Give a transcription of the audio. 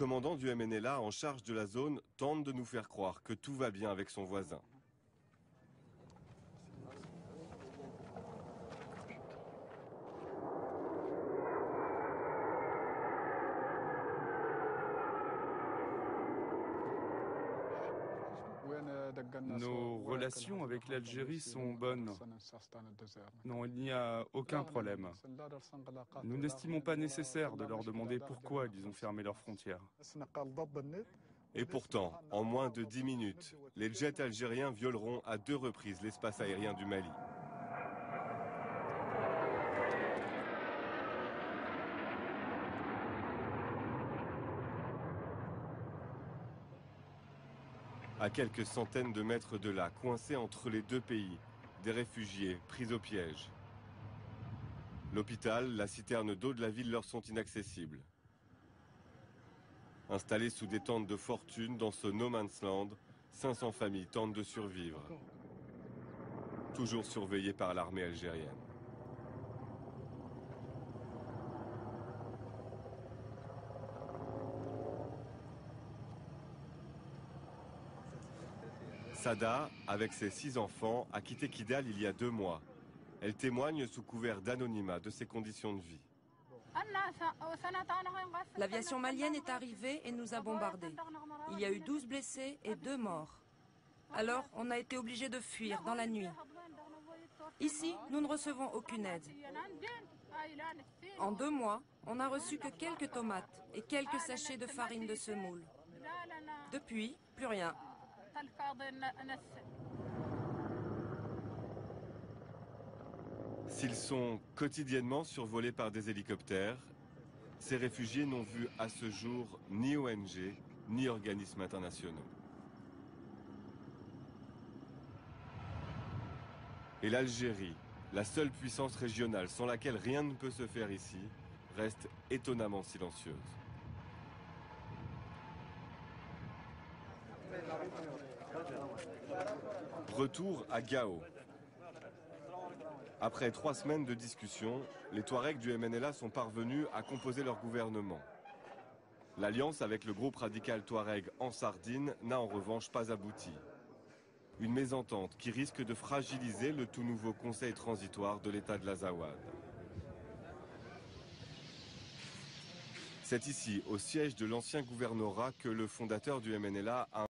commandant du MNLA en charge de la zone tente de nous faire croire que tout va bien avec son voisin. Nos relations avec l'Algérie sont bonnes. Non, il n'y a aucun problème. Nous n'estimons pas nécessaire de leur demander pourquoi ils ont fermé leurs frontières. Et pourtant, en moins de 10 minutes, les jets algériens violeront à 2 reprises l'espace aérien du Mali. À quelques centaines de mètres de là, coincés entre les deux pays, des réfugiés pris au piège. L'hôpital, la citerne d'eau de la ville leur sont inaccessibles. Installés sous des tentes de fortune dans ce no man's land, 500 familles tentent de survivre. Toujours surveillées par l'armée algérienne. Sada, avec ses 6 enfants, a quitté Kidal il y a 2 mois. Elle témoigne sous couvert d'anonymat de ses conditions de vie. L'aviation malienne est arrivée et nous a bombardés. Il y a eu 12 blessés et 2 morts. Alors, on a été obligés de fuir dans la nuit. Ici, nous ne recevons aucune aide. En 2 mois, on n'a reçu que quelques tomates et quelques sachets de farine de semoule. Depuis, plus rien. S'ils sont quotidiennement survolés par des hélicoptères, ces réfugiés n'ont vu à ce jour ni ONG, ni organismes internationaux. Et l'Algérie, la seule puissance régionale sans laquelle rien ne peut se faire ici, reste étonnamment silencieuse. Retour à Gao. Après 3 semaines de discussion, les Touaregs du MNLA sont parvenus à composer leur gouvernement. L'alliance avec le groupe radical Touareg en Sardine n'a en revanche pas abouti. Une mésentente qui risque de fragiliser le tout nouveau conseil transitoire de l'État de l'Azawad. C'est ici, au siège de l'ancien gouvernorat, que le fondateur du MNLA a